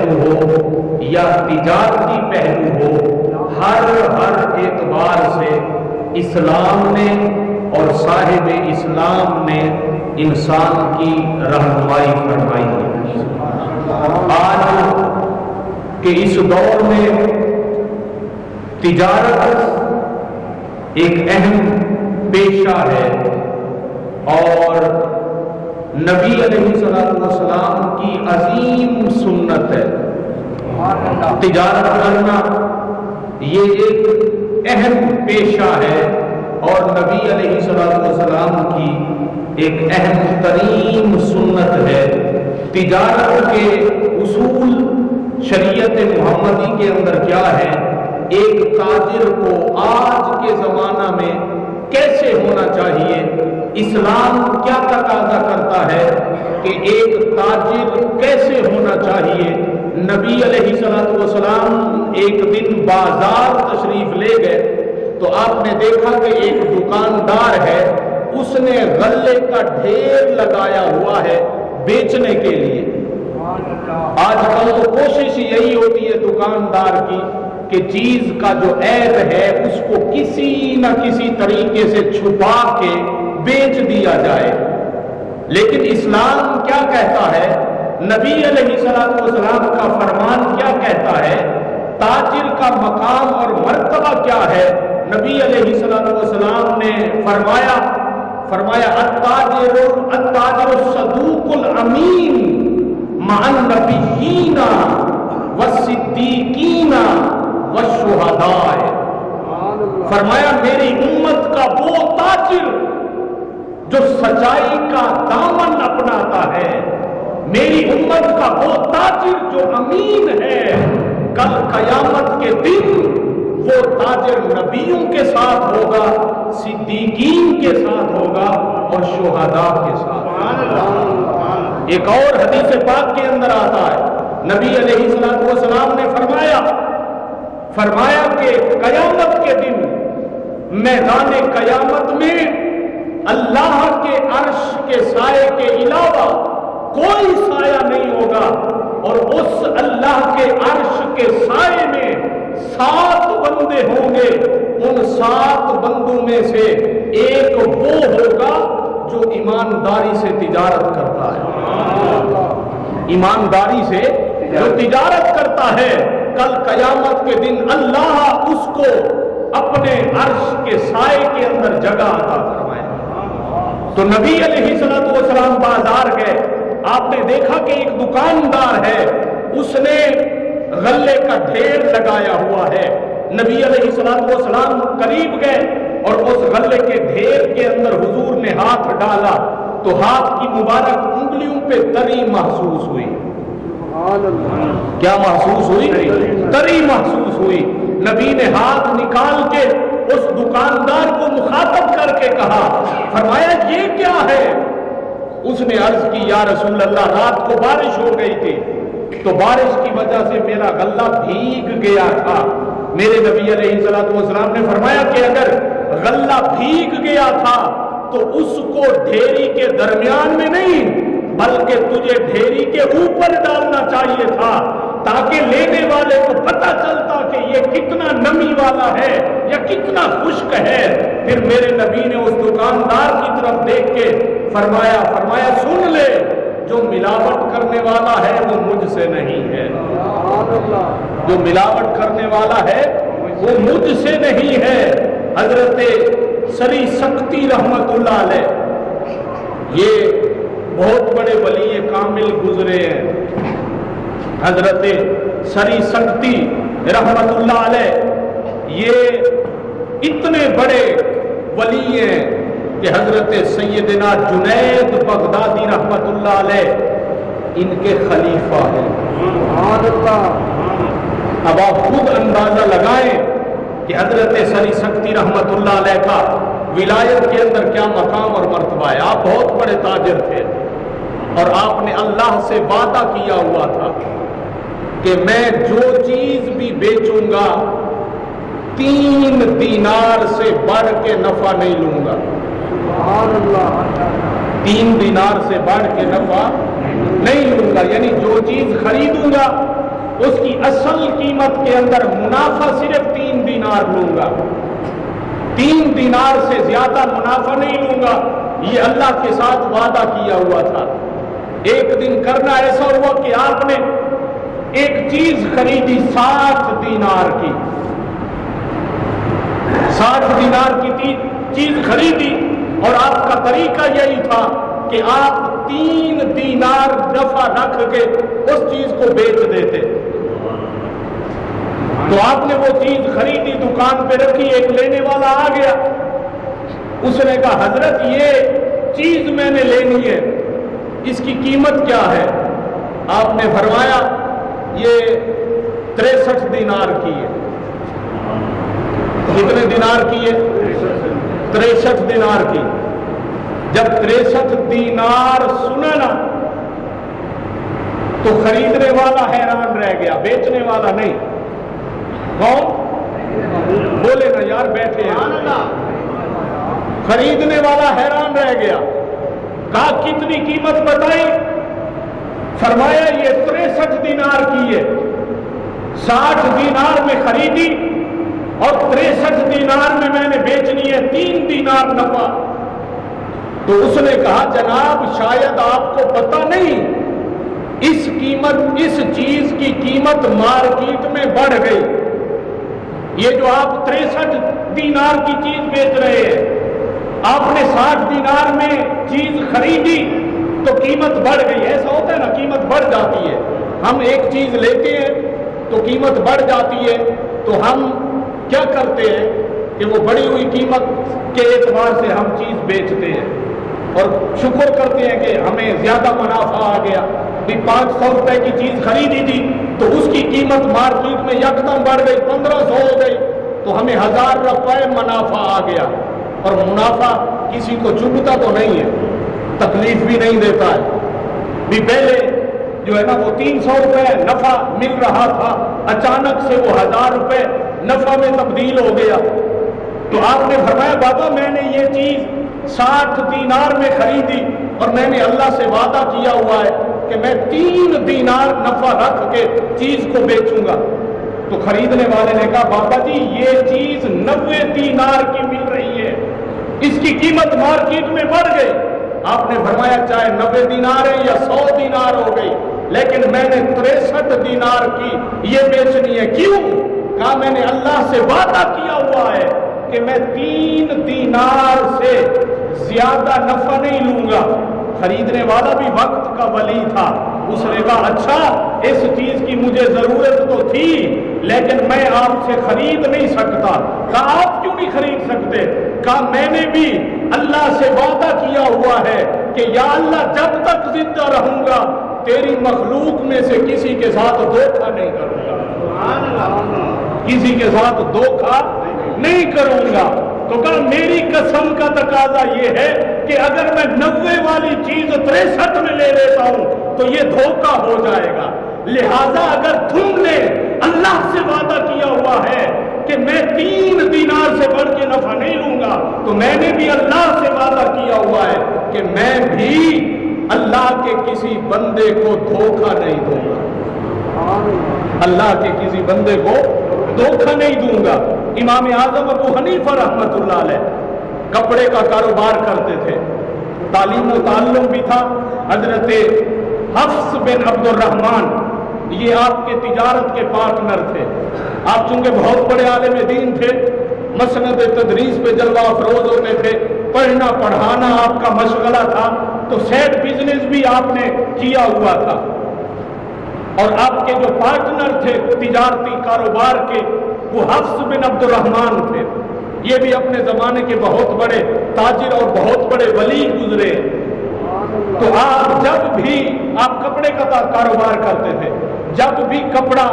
پہلو ہو یا تجارتی پہلو ہو، ہر اعتبار سے اسلام نے اور صاحب اسلام نے انسان کی رہنمائی فرمائی ہے۔ آج کے اس دور میں تجارت ایک اہم پیشہ ہے اور نبی علیہ السلام کی عظیم سنت ہے۔ تجارت کرنا یہ ایک اہم پیشہ ہے اور نبی علیہ السلام کی ایک اہم ترین سنت ہے۔ تجارت کے اصول شریعت محمدی کے اندر کیا ہے؟ ایک تاجر کو آج کے زمانہ میں کیسے ہونا چاہیے، اسلام کیا تقاضا کرتا ہے کہ ایک تاجر کیسے ہونا چاہیے۔ نبی علیہ السلام ایک دن بازار تشریف لے گئے تو آپ نے دیکھا کہ ایک دکاندار ہے، اس نے غلے کا ڈھیر لگایا ہوا ہے بیچنے کے لیے۔ آج کل تو کوشش یہی ہوتی ہے دکاندار کی کہ چیز کا جو عیب ہے اس کو کسی نہ کسی طریقے سے چھپا کے بیچ دیا جائے، لیکن اسلام کیا کہتا ہے؟ نبی علیہ السلام کا فرمان کیا کہتا ہے؟ تاجر کا مقام اور مرتبہ کیا ہے؟ نبی علیہ السلام نے فرمایا التاجر الصدوق الامین مع النبیین والصدیقین والشہداء۔ فرمایا میری امت کا وہ تاجر جو سچائی کا دامن اپناتا ہے، میری امت کا وہ تاجر جو امین ہے، کل قیامت کے دن وہ تاجر نبیوں کے ساتھ ہوگا، صدیقین کے ساتھ ہوگا اور شہداء کے ساتھ۔ ایک اور حدیث پاک کے اندر آتا ہے، نبی علیہ السلام نے فرمایا کہ قیامت کے دن میدان قیامت میں اللہ کے عرش کے سائے کے علاوہ کوئی سایہ نہیں ہوگا، اور اس اللہ کے عرش کے سائے میں 7 بندے ہوں گے، ان 7 بندوں میں سے ایک وہ ہوگا جو ایمانداری سے تجارت کرتا ہے۔ ایمانداری سے جو تجارت کرتا ہے، کل قیامت کے دن اللہ اس کو اپنے عرش کے سائے کے اندر جگہ عطا فرمائے۔ تو نبی علیہ السلام بازار گئے، آپ نے دیکھا کہ ایک دکاندار ہے، اس نے غلے کا ڈھیر لگایا ہوا ہے۔ نبی علیہ السلام قریب گئے اور اس غلے کے ڈھیر کے اندر حضور نے ہاتھ ڈالا تو ہاتھ کی مبارک انگلیوں پہ تری محسوس ہوئی۔ کیا محسوس ہوئی؟ تری محسوس ہوئی۔ نبی نے ہاتھ نکال کے اس دکاندار کو مخاطب کر کے کہا، فرمایا یہ کیا ہے؟ اس نے عرض کی یا رسول اللہ، رات کو بارش ہو گئی تھی تو بارش کی وجہ سے میرا غلہ بھیگ گیا تھا۔ میرے نبی علیہ السلام نے فرمایا کہ اگر غلہ بھیگ گیا تھا تو اس کو ڈھیری کے درمیان میں نہیں بلکہ تجھے ڈھیری کے اوپر ڈالنا چاہیے تھا، تاکہ لینے والے کو پتہ چلتا کہ یہ کتنا نمی والا ہے یا کتنا خشک ہے۔ پھر میرے نبی نے اس دکاندار کی طرف دیکھ کے فرمایا سن لے، جو ملاوٹ کرنے والا ہے وہ مجھ سے نہیں ہے، جو ملاوٹ کرنے والا ہے وہ مجھ سے نہیں ہے۔ حضرت سری سکتی رحمت اللہ علیہ یہ بہت بڑے ولی کامل گزرے ہیں۔ حضرت سری سکتی رحمت اللہ علیہ یہ اتنے بڑے ولی ہیں کہ حضرت سیدنا جنید بغدادی رحمت اللہ علیہ ان کے خلیفہ ہیں۔ اب آپ خود اندازہ لگائیں کہ حضرت سری سکتی رحمت اللہ علیہ کا ولایت کے اندر کیا مقام اور مرتبہ ہے۔ آپ بہت بڑے تاجر تھے اور آپ نے اللہ سے وعدہ کیا ہوا تھا کہ میں جو چیز بھی بیچوں گا 3 دینار سے بڑھ کے نفع نہیں لوں گا۔ 3 دینار سے بڑھ کے نفع نہیں لوں گا، یعنی جو چیز خریدوں گا اس کی اصل قیمت کے اندر منافع صرف 3 دینار لوں گا، 3 دینار سے زیادہ منافع نہیں لوں گا۔ یہ اللہ کے ساتھ وعدہ کیا ہوا تھا۔ ایک دن کرنا ایسا ہوا کہ آپ نے ایک چیز خریدی 60 دینار کی، 60 دینار کی چیز خریدی، اور آپ کا طریقہ یہی تھا کہ آپ 3 دینار نفع رکھ کے اس چیز کو بیچ دیتے۔ تو آپ نے وہ چیز خریدی، دکان پہ رکھی، ایک لینے والا آ گیا، اس نے کہا حضرت یہ چیز میں نے لینی ہے، اس کی قیمت کیا ہے؟ آپ نے فرمایا یہ 63 دینار کی ہے۔ کتنے دینار کی ہے؟ 63 دینار کی۔ جب 63 دینار سنا نا تو خریدنے والا حیران رہ گیا، بیچنے والا نہیں۔ کون؟ بولے نا یار، بیٹھے ہیں۔ خریدنے والا حیران رہ گیا، کہا کتنی قیمت بتائی؟ فرمایا یہ 63 دینار کی ہے۔ 60 دینار میں خریدی اور 63 دینار میں نے بیچنی ہے، 3 دینار نفع۔ تو اس نے کہا جناب شاید آپ کو پتہ نہیں، اس چیز کی قیمت مارکیٹ میں بڑھ گئی۔ یہ جو آپ 63 دینار کی چیز بیچ رہے ہیں، آپ نے 60 دینار میں چیز خریدی تو قیمت بڑھ گئی۔ ایسا ہوتا ہے نا، قیمت بڑھ جاتی ہے۔ ہم ایک چیز لیتے ہیں تو قیمت بڑھ جاتی ہے، تو ہم کیا کرتے ہیں کہ وہ بڑھی ہوئی قیمت کے اعتبار سے ہم چیز بیچتے ہیں اور شکر کرتے ہیں کہ ہمیں زیادہ منافع آ گیا۔ 500 روپے کی چیز خریدی تھی تو اس کی قیمت مارکیٹ میں یکدم بڑھ گئی، 1500 ہو گئی، تو ہمیں 1000 روپے منافع آ گیا۔ اور منافع کسی کو چبھتا تو نہیں ہے، تکلیف بھی نہیں دیتا ہے۔ بھی پہلے جو ہے نا وہ 300 روپے نفع مل رہا تھا، اچانک سے وہ 1000 روپے نفع میں تبدیل ہو گیا۔ تو آپ نے فرمایا بابا میں نے یہ چیز 60 دینار میں خریدی اور میں نے اللہ سے وعدہ کیا ہوا ہے کہ میں 3 دینار نفع رکھ کے چیز کو بیچوں گا۔ تو خریدنے والے نے کہا بابا جی یہ چیز 90 دینار کی مل رہی ہے، اس کی قیمت مارکیٹ میں بڑھ گئی۔ آپ نے فرمایا چاہے 90 دینار ہے یا 100 دینار ہو گئی، لیکن میں نے 63 دینار کی یہ بیچنی ہے۔ کیوں؟ کہا میں نے اللہ سے وعدہ کیا ہوا ہے کہ میں 3 دینار سے زیادہ نفع نہیں لوں گا۔ خریدنے والا بھی وقت کا ولی تھا، اس نے کہا اچھا اس چیز کی مجھے ضرورت تو تھی لیکن میں آپ سے خرید نہیں سکتا۔ کہا آپ کیوں نہیں خرید سکتے؟ کہا میں نے بھی اللہ سے وعدہ کیا ہوا ہے کہ یا اللہ جب تک زندہ رہوں گا تیری مخلوق میں سے کسی کے ساتھ دھوکہ نہیں کروں گا، کسی کے ساتھ دھوکہ نہیں کروں گا۔ تو کہا میری قسم کا تقاضا یہ ہے کہ اگر میں 90 والی چیز 63 میں لے لیتا ہوں تو یہ دھوکہ ہو جائے گا، لہذا اگر تم نے اللہ سے وعدہ کیا ہوا ہے کہ میں 3 دینار سے بڑھ کے نفع نہیں لوں گا، تو میں نے بھی اللہ سے وعدہ کیا ہوا ہے کہ میں بھی اللہ کے کسی بندے کو دھوکہ نہیں دوں گا، اللہ کے کسی بندے کو دھوکہ نہیں دوں گا۔ امام اعظم ابو حنیفہ رحمۃ اللہ علیہ کپڑے کا کاروبار کرتے تھے، تعلیم و تعلم بھی تھا۔ حضرت حفص بن عبد الرحمن یہ آپ کے تجارت کے پارٹنر تھے۔ آپ چونکہ بہت بڑے عالم دین تھے، مسند تدریس پہ جلوہ افروز ہوتے تھے، پڑھنا پڑھانا آپ کا مشغلہ تھا، تو سیڈ بزنس بھی آپ نے کیا ہوا تھا۔ اور آپ کے جو پارٹنر تھے تجارتی کاروبار کے وہ حفص بن عبد الرحمن تھے، یہ بھی اپنے زمانے کے بہت بڑے تاجر اور بہت بڑے ولی گزرے۔ تو آپ جب بھی آپ کپڑے کا کاروبار کرتے تھے، جب بھی کپڑا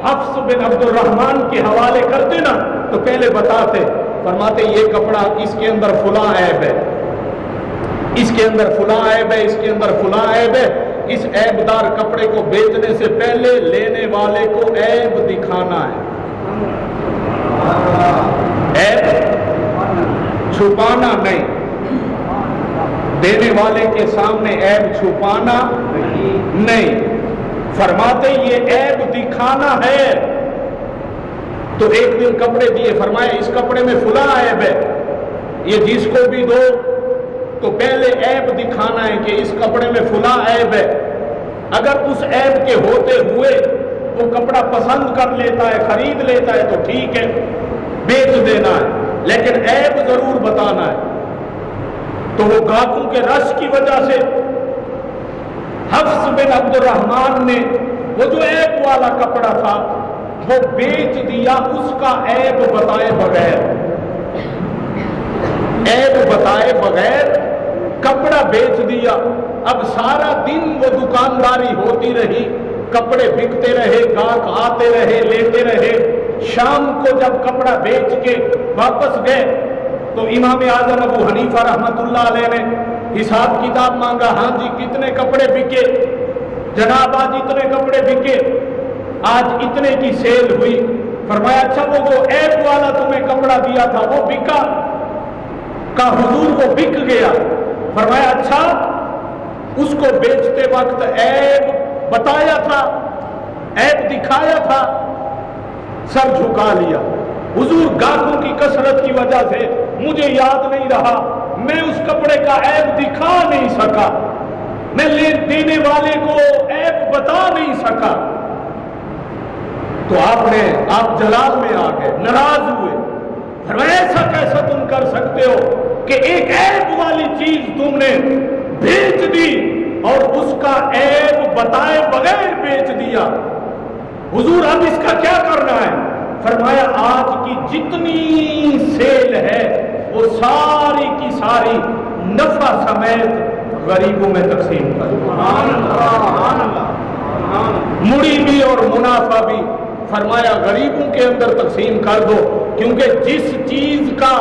حفص بن عبد الرحمن کے حوالے کرتے نا تو پہلے بتاتے، فرماتے یہ کپڑا اس کے اندر فلاں عیب ہے، اس کے اندر فلاں عیب ہے، اس کے اندر فلاں عیب ہے۔ اس عیب دار کپڑے کو بیچنے سے پہلے لینے والے کو عیب دکھانا ہے، عیب چھپانا نہیں، دینے والے کے سامنے عیب چھپانا نہیں۔ فرماتے یہ عیب دکھانا ہے. تو ایک دن کپڑے دیے, فرمایا اس کپڑے میں فلاں عیب ہے, یہ جس کو بھی دو تو پہلے عیب دکھانا ہے کہ اس کپڑے میں فلاں عیب ہے. اگر اس عیب کے ہوتے ہوئے وہ کپڑا پسند کر لیتا ہے, خرید لیتا ہے تو ٹھیک ہے, بیچ دینا ہے, لیکن عیب ضرور بتانا ہے. تو وہ گاہکوں کے رش کی وجہ سے حفص بن عبد الرحمن نے وہ جو عیب والا کپڑا تھا وہ بیچ دیا, اس کا عیب بتائے بغیر. عیب بتائے بغیر کپڑا بیچ دیا. اب سارا دن وہ دکانداری ہوتی رہی, کپڑے بکتے رہے, گاہک آتے رہے, لیتے رہے. شام کو جب کپڑا بیچ کے واپس گئے تو امام اعظم ابو حنیفہ رحمت اللہ علیہ نے حساب کتاب مانگا. ہاں جی کتنے کپڑے بکے جناب؟ آج اتنے کپڑے بکے, آج اتنے کی سیل ہوئی. فرمایا اچھا وہ جو عیب والا تمہیں کپڑا دیا تھا وہ بکا؟ کا حضور وہ بک گیا. فرمایا اچھا اس کو بیچتے وقت عیب بتایا تھا, عیب دکھایا تھا؟ سر جھکا لیا. حضور گاہکوں کی کثرت کی وجہ سے مجھے یاد نہیں رہا, میں اس کپڑے کا عیب دکھا نہیں سکا, میں دینے والے کو عیب بتا نہیں سکا. تو آپ جلال میں آ گئے, ناراض ہوئے. فرمایا ایسا کیسا تم کر سکتے ہو کہ ایک عیب والی چیز تم نے بیچ دی اور اس کا عیب بتائے بغیر بیچ دیا؟ حضور اب اس کا کیا کرنا ہے؟ فرمایا آج کی جتنی سیل ہے وہ ساری کی ساری نفع سمیت غریبوں میں تقسیم کر دو. مڑی بھی اور منافع بھی فرمایا غریبوں کے اندر تقسیم کر دو, کیونکہ جس چیز کا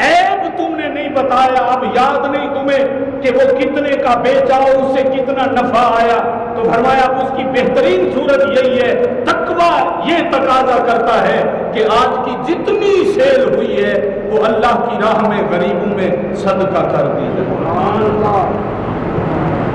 عیب تم نے نہیں بتایا, اب یاد نہیں تمہیں کہ وہ کتنے کا بیچا اور اس سے کتنا نفع آیا, تو فرمایا اب اس کی بہترین صورت یہی ہے, تقویٰ یہ تقاضا کرتا ہے کہ آج کی جتنی سیل ہوئی ہے وہ اللہ کی راہ میں غریبوں میں صدقہ کر دی جائے.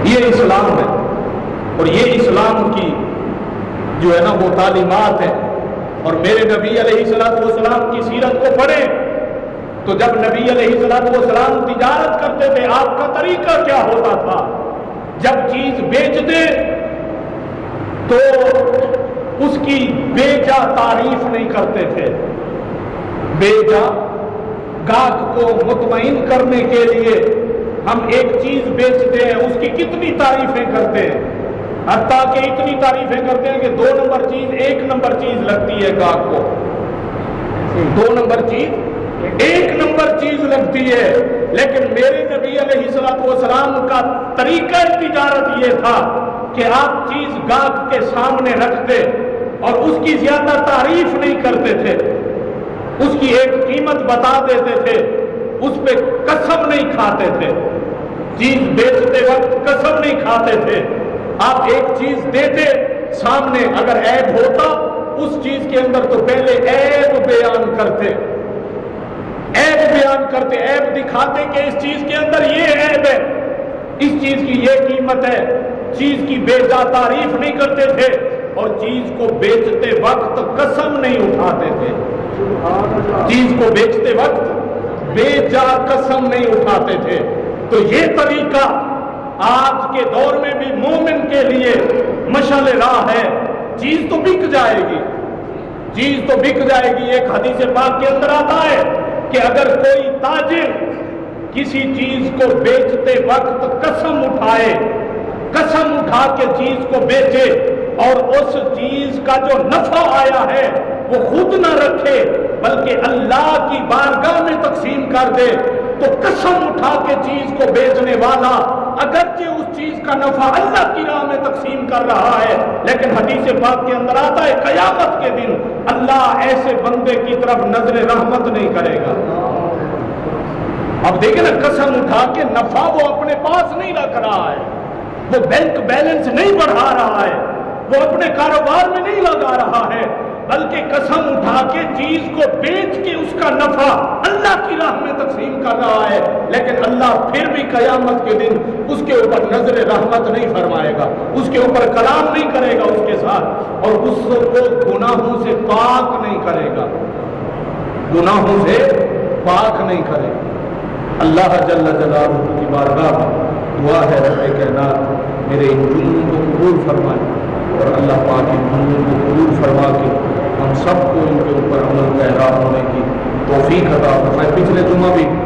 یہ اسلام ہے, اور یہ اسلام کی جو ہے نا وہ تعلیمات ہیں. اور میرے نبی علیہ الصلوۃ والسلام کی سیرت کو پڑھیں تو جب نبی علیہ الصلوۃ والسلام تجارت کرتے تھے آپ کا طریقہ کیا ہوتا تھا؟ جب چیز بیچ دے تو اس کی بے جا تعریف نہیں کرتے تھے. بے جا گاہک کو مطمئن کرنے کے لیے ہم ایک چیز بیچتے ہیں, اس کی کتنی تعریفیں کرتے ہیں, حتیٰ کہ اتنی تعریفیں کرتے ہیں کہ 2 نمبر چیز 1 نمبر چیز لگتی ہے گاہک کو. 2 نمبر چیز 1 نمبر چیز لگتی ہے. لیکن میرے نبی علیہ الصلوۃ والسلام کا طریقہ تجارت یہ تھا کہ آپ چیز گاہک کے سامنے رکھتے اور اس کی زیادہ تعریف نہیں کرتے تھے, اس کی ایک قیمت بتا دیتے تھے, اس پہ قسم نہیں کھاتے تھے. چیز بیچتے وقت قسم نہیں کھاتے تھے. آپ ایک چیز دیتے سامنے, اگر عیب ہوتا اس چیز کے اندر تو پہلے عیب بیان کرتے, عیب دکھاتے کہ اس چیز کے اندر یہ عیب ہے, اس چیز کی یہ قیمت ہے. چیز کی بے جا تعریف نہیں کرتے تھے اور چیز کو بیچتے وقت قسم نہیں اٹھاتے تھے. چیز کو بیچتے وقت بے جا قسم نہیں اٹھاتے تھے. تو یہ طریقہ آج کے دور میں بھی مومن کے لیے مشعل راہ ہے. چیز تو بک جائے گی, چیز تو بک جائے گی. ایک حدیث پاک کے اندر آتا ہے کہ اگر کوئی تاجر کسی چیز کو بیچتے وقت قسم اٹھائے, قسم اٹھا کے چیز کو بیچے اور اس چیز کا جو نفع آیا ہے وہ خود نہ رکھے بلکہ اللہ کی بارگاہ میں تقسیم کر دے, تو قسم اٹھا کے چیز کو بیچنے والا اگرچہ اس چیز کا نفع اللہ کی راہ میں تقسیم کر رہا ہے, لیکن حدیث پاک کے اندر آتا ہے قیامت کے دن اللہ ایسے بندے کی طرف نظر رحمت نہیں کرے گا. اب دیکھیں نا, قسم اٹھا کے نفع وہ اپنے پاس نہیں رکھ رہا ہے, وہ بینک بیلنس نہیں بڑھا رہا ہے, وہ اپنے کاروبار میں نہیں لگا رہا ہے, بلکہ قسم اٹھا کے چیز کو بیچ کے اس کا نفع اللہ اللہ کی راہ میں تقسیم کر رہا ہے، لیکن اللہ پھر بھی قیامت کے دن اس کے اوپر نظر رحمت نہیں فرمائے گا، اس کے اوپر کلام نہیں کرے گا اس کے ساتھ، اور اس کو گناہوں سے پاک نہیں کرے گا، گناہوں سے پاک نہیں کرے گا۔ اللہ جل جلالہ کی بارگاہ دعا ہے رب کائنات میرے ان جملوں کو قبول فرمائے، اور اللہ پاک ان جملوں کو قبول فرما کے ہم سب کو ان کے اوپر عمل پیرا ہونے کی توفیق عطا فرمائے۔ پچھلے جمعہ بھی